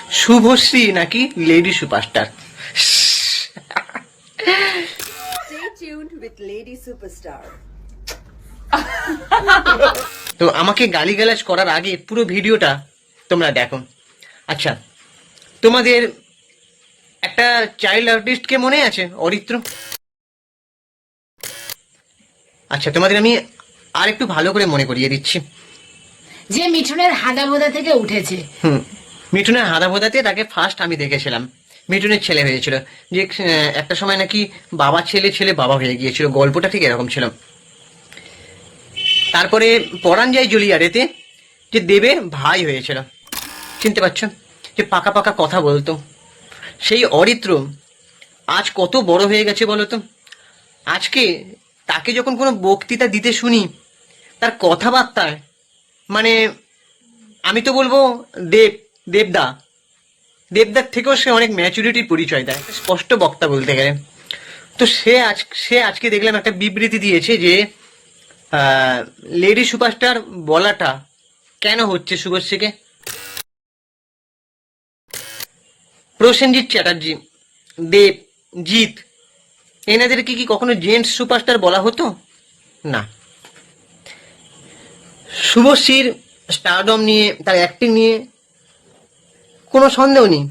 শুভশ্রী নাকি lady superstar. Stay tuned with Lady Superstar. তো আমাকে গালিগালাজ করার আগে পুরো ভিডিওটা তোমরা দেখো। আচ্ছা, তোমাদের একটা চাইল্ড আর্টিস্টকে মনে আছে, অরিত্র? আচ্ছা, তোমাদের আমি আর একটু ভালো করে মনে করিয়ে দিচ্ছি। যে মিঠুনের হাদাভোদা থেকে উঠেছে। মিঠুনের হাদাভোদাতে তাকে ফার্স্ট আমি দেখেছিলাম। মিঠুনের ছেলে হয়েছিল, যে একটা সময় নাকি বাবা ছেলে ছেলে বাবা হয়ে গিয়েছিল, গল্পটা ঠিক এরকম ছিল। তারপরে পরাণ যায় জুলিয়ারেতে, যে দেবের ভাই হয়েছিল, চিনতে পারছো, যে পাকা পাকা কথা বলতো। সেই অরিত্র আজ কত বড় হয়ে গেছে বলো তো। আজকে তাকে যখন কোনো বক্তৃতা দিতে শুনি, তার কথাবার্তায় মানে আমি তো বলবো দেবদার থেকেও সে অনেক ম্যাচুরিটির পরিচয় দেয়, স্পষ্ট বক্তা বলতে গেলে। তো সে আজকে দেখলাম একটা বিবৃতি দিয়েছে যে লেডি সুপারস্টার বলাটা কেন হচ্ছে শুভশ্রীকে। প্রসেনজিৎ চ্যাটার্জি, দেবজিৎ, এনাদের কি কখনো জেন্টস সুপারস্টার বলা হতো না? শুভশ্রীর স্টারডম নিয়ে, তার অ্যাক্টিং নিয়ে কোনো সন্দেহ নেই,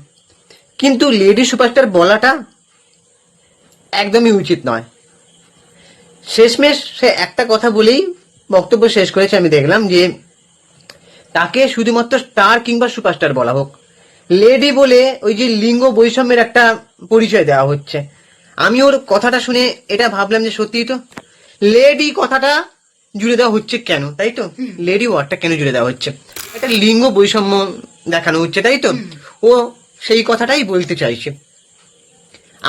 কিন্তু লেডি সুপারস্টার বলাটা একদমই উচিত নয়। শেষমেশ সে একটা কথা বলেই বক্তব্য শেষ করেছে, আমি দেখলাম, যে তাকে শুধুমাত্র স্টার কিংবা সুপারস্টার বলা হোক, লেডি বলে ওই যে লিঙ্গ বৈষম্যের একটা পরিচয় দেওয়া হচ্ছে। আমি ওর কথাটা শুনে এটা ভাবলাম যে সত্যিই তো লেডি কথাটা জুড়ে দেওয়া হচ্ছে কেন, তাই তো? লেডি ওয়ার্ডটা কেন জুড়ে দেওয়া হচ্ছে? একটা লিঙ্গ বৈষম্য দেখানো হচ্ছে, তাই তো? ও সেই কথাটাই বলতে চাইছে।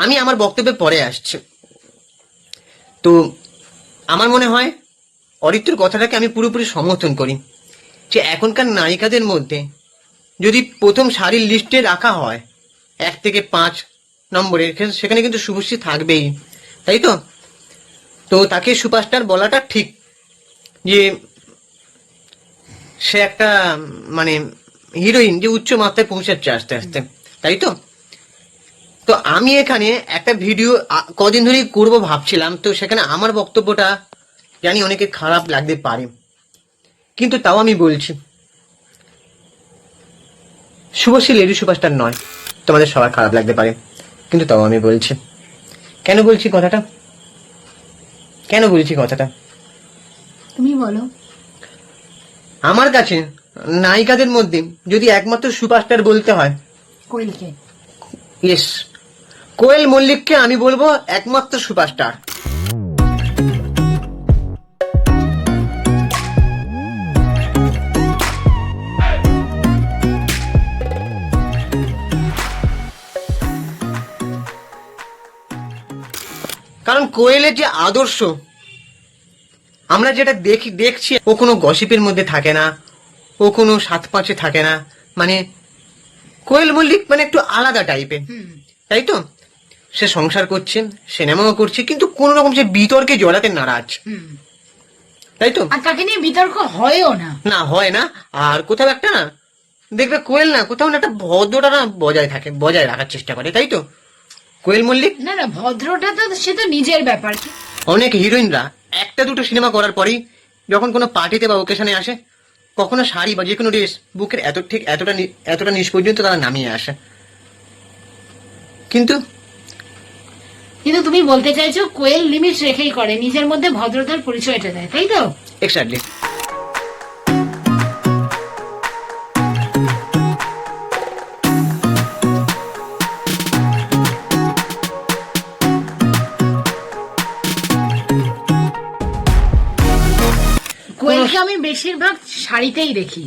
আমি আমার বক্তব্যে পরে আসছি। তো আমার মনে হয় অরিত্রর কথাটাকে আমি পুরোপুরি সমর্থন করি, যে এখনকার নায়িকাদের মধ্যে যদি প্রথম সারির লিস্টে রাখা হয় 1 থেকে 5 নম্বরের, সেখানে কিন্তু শুভশ্রী থাকবেই, তাই তো? তো তাকে সুপারস্টার বলাটা ঠিক, যে সে একটা মানে হিরোইন যে উচ্চ মাত্রায় পৌঁছাচ্ছে আস্তে আস্তে, তাই তো? তো আমি এখানে একটা ভিডিও কদিন ধরেই করবো ভাবছিলাম, তো সেখানে আমার বক্তব্যটা জানি অনেকে খারাপ লাগতে পারে, কিন্তু তাও আমি বলছি, শুভশ্রী লেডি সুপারস্টার নয়। তোমাদের সবার খারাপ লাগতে পারে, কিন্তু তাও আমি বলছি। কেন বলছি কথাটা? তুমি বলো। আমার কাছে নায়িকাদের মধ্যে যদি একমাত্র সুপারস্টার বলতে হয়, কোয়েলকে। ইয়েস, কোয়েল মল্লিককে আমি বলবো একমাত্র সুপারস্টার। কারণ কোয়েলের যে আদর্শ, আমরা যেটা দেখছি, ও কোনো গসিপের মধ্যে থাকে না, ও কোনো 7-5-এ থাকে না, মানে কোয়েল মল্লিক মানে একটু আলাদা টাইপের, তাই তো? সে সংসার করছে, সিনেমাও করছে, কিন্তু কোন রকম সে বিতর্কে জড়াতে নারাজ, তাই তো? আর তাকে নিয়ে বিতর্ক হয়ও না, হয় না। আর কোথাও একটা না দেখবে কোয়েল না কোথাও না একটা ভদ্রতা না বজায় রাখার চেষ্টা করে, তাই তো? কোয়েল মল্লিক না ভদ্রটা তো সে তো নিজের ব্যাপার। অনেক হিরোইনরা 1-2 সিনেমা করার পরেই যখন কোনো পার্টিতে বা ওকেশনে আসে, কখনো শাড়ি বা যে কোনো ড্রেস বুকের এতটা নিচ পর্যন্ত তারা নামিয়ে আসে। কিন্তু তুমি বলতে চাইছো কোয়েল লিমিট রেখেই করে, নিজের মধ্যে ভদ্রতার পরিচয়টা দেয়, তাই তো? এক্স্যাক্টলি। কোয়েলকে আমি বেশিরভাগ শাড়িতেই দেখি।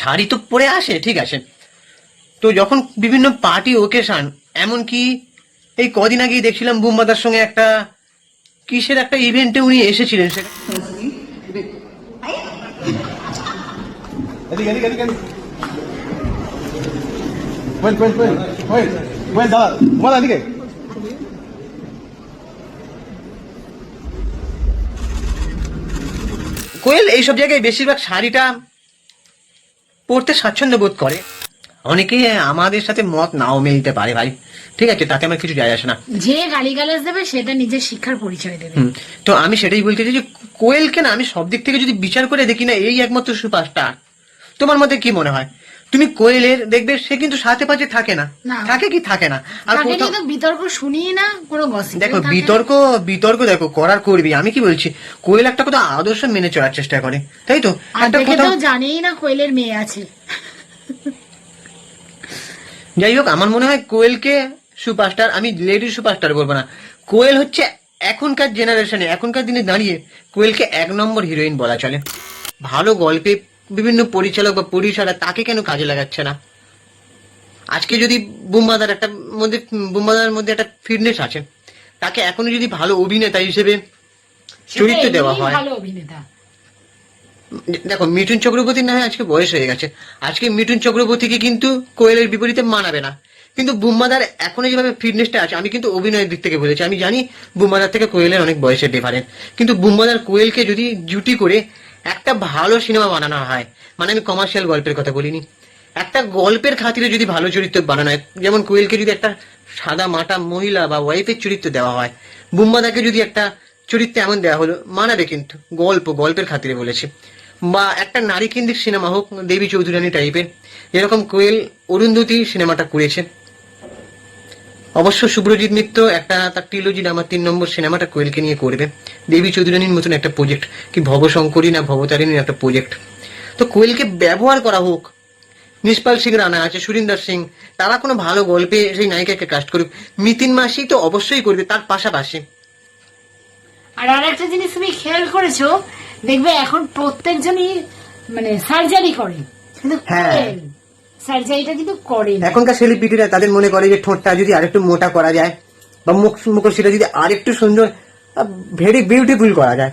শাড়ি তো পরে আসে, ঠিক আছে, তো যখন বিভিন্ন পার্টি ওকেশন, এমনকি এই কদিন আগেই দেখছিলাম বুম্বাদার সঙ্গে একটা কিসের একটা ইভেন্টে উনি এসেছিলেন, কোয়েল এইসব জায়গায় বেশিরভাগ শাড়িটা পরতে স্বাচ্ছন্দ্য বোধ করে। অনেকে আমাদের সাথে মত নাও মিলতে পারে ভাই, ঠিক আছে, তাতে আমার কিছু যায় আসে না। যে গালিগালাজ দেবে সেটা নিজের শিক্ষার পরিচয় দেবে। তো আমি সেটাই বলতে চাই যে কোয়েলকে না আমি সব দিক থেকে যদি বিচার করে দেখি না, এই একমাত্র সুপারস্টার। তোমার মধ্যে কি মনে হয়? তুমি কোয়েলের দেখবে সে কিন্তু সাথে পাশে থাকে না, না। থাকে কি থাকে না। আর তাকে নিয়ে কোথাও- তো বিতর্ক শুনি না, কোনো gossip দেখো থাকে না। বিতর্ক দেখো করার করবি, আমি কি বলছি, কোয়েল একটা কথা আদর্শ মেনে চলার চেষ্টা করে, তাই তো? আর একটা দেখে কথা তো জানেই না কোয়েলের মেয়ে আছে। যাই হোক, আমার মনে হয় কোয়েলকে সুপারস্টার, আমি লেডি সুপারস্টার বলবো না, কোয়েল হচ্ছে এখনকার জেনারেশনে, এখনকার দিনে দাঁড়িয়ে কোয়েলকে 1 নম্বর হিরোইন বলা চলে। ভালো গল্পে বিভিন্ন পরিচালক বা পরিচালক তাকে কেন কাজে লাগাচ্ছে না? আজকে যদি বুম্বাদার মধ্যে একটা ফিটনেস আছে, তাকে এখনো যদি ভালো অভিনেতা হিসেবে চরিত্র সেটা দেওয়া এমনিই হয়। ভালো অভিনেতা। দেখো মিঠুন চক্রবর্তীর না হয় আজকে বয়স হয়ে গেছে, আজকে মিঠুন চক্রবর্তীকে কিন্তু কোয়েলের বিপরীতে মানাবে না, কিন্তু বুম্বাদার এখনো যেভাবে ফিটনেসটা আছে, আমি কিন্তু অভিনয়ের দিক থেকে বলেছি, আমি জানি বুম্বাদার থেকে কোয়েলের অনেক বয়সের ডিফারেন্স, কিন্তু বুম্বাদার কোয়েলকে যদি জুটি করে একটা ভালো সিনেমা বানানো হয়, মানে আমি কমার্শিয়াল গল্পের কথা বলিনি, একটা গল্পের খাতিরে যদি ভালো চরিত্র বানানো হয়, যেমন কোয়েলকে যদি একটা সাদা মাটা মহিলা বা ওয়াইফের চরিত্র দেওয়া হয়, বুম্বাদাকে যদি একটা চরিত্র এমন দেওয়া হলো, মানাবে কিন্তু গল্পের খাতিরে বলেছি। বা একটা নারী কেন্দ্রিক সিনেমা হোক, দেবী চৌধুরানী টাইপের, যেরকম কোয়েল অরুন্ধতী সিনেমাটা করেছে। অবশ্য শুভ্রজিৎ মিত্র একটা তার ট্রিলজি আমার 3 নম্বর সিনেমাটা কোয়েলকে নিয়ে করবে, দেবী চৌধুরানীর মতন একটা প্রজেক্ট, কি ভবশঙ্করী না ভবতারিণীর একটা প্রজেক্ট। তো কোয়েলকে ব্যবহার করা হোক, নিষ্পাল সিং রানা আছে, সুরিন্দর সিং, তারা কোনো ভালো গল্পে সেই নায়িকাকে কাস্ট করুক, মিতিন মাসি তো অবশ্যই করবে তার পাশাপাশি। আর আরেকটা জিনিস তুমি খেয়াল করেছো, দেখবে এখন প্রত্যেকজনই মানে সার্জারি করে, কিন্তু হ্যাঁ। সার্জারিটা কিন্তু করে না। এখনকার সেলিব্রিটিরা তাদের মনে করে যে ঠোঁটটা যদি আরেকটু মোটা করা যায়, বা মুখোশটা যদি আরেকটু সুন্দর ভেরি বিউটিফুল করা যায়,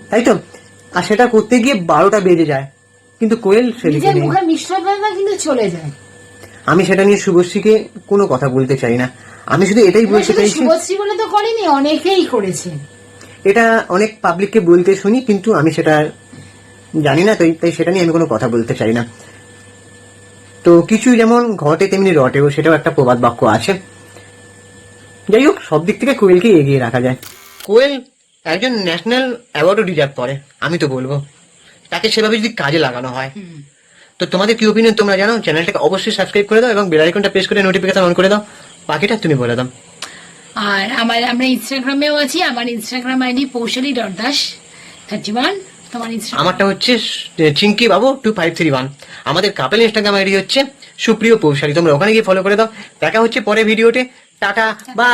তাই তো? আর সেটা করতে গিয়ে 12টা বেজে যায়, কিন্তু কোয়েল সেদিকে নিজের নেই। মুখে মিষ্টতা কিন্তু চলে যায়। আমি সেটা নিয়ে শুভশ্রীকে কোনো কথা বলতে চাই না, আমি শুধু এটাই বলতে শুধু চাইছি, শুভশ্রী বলে তো করেনি, অনেকেই করেছে। এটা অনেক পাবলিককে বলতে শুনি, কিন্তু আমি সেটা জানি না, তাই সেটা নিয়ে আমি কোনো কথা বলতে চাই না। তো কিছু যেমন ঘটে তেমনি রটেও, সেটাও একটা প্রবাদ বাক্য আছে। যাই হোক, সব দিক থেকে কোয়েলকে এগিয়ে রাখা যায়। কোয়েল একজন ন্যাশনাল অ্যাওয়ার্ডও ডিজার্ভ করে, আমি তো বলবো, তাকে সেভাবে যদি কাজে লাগানো হয়। তো তোমাদের কি ওপিনিয়ন তোমরা জানো, চ্যানেলটাকে অবশ্যই সাবস্ক্রাইব করে দাও এবং বেল আইকনটা প্রেস করে নোটিফিকেশন অন করে দাও, বাকিটা তুমি বলে দাও। আর আমরা ইনস্টাগ্রামেও আছি, আমার ইনস্টাগ্রাম আইডি পৌশালী.dash31। তোমার ইনস্টাগ্রাম? আমারটা হচ্ছে চিঙ্কি বাবু 2531। আমাদের কাপেল ইনস্টাগ্রাম আইডি হচ্ছে সুপ্রিয় পৌশালী, তোমরা ওখানে গিয়ে ফলো করে দাও। দেখা হচ্ছে পরে ভিডিওতে, টাটা বা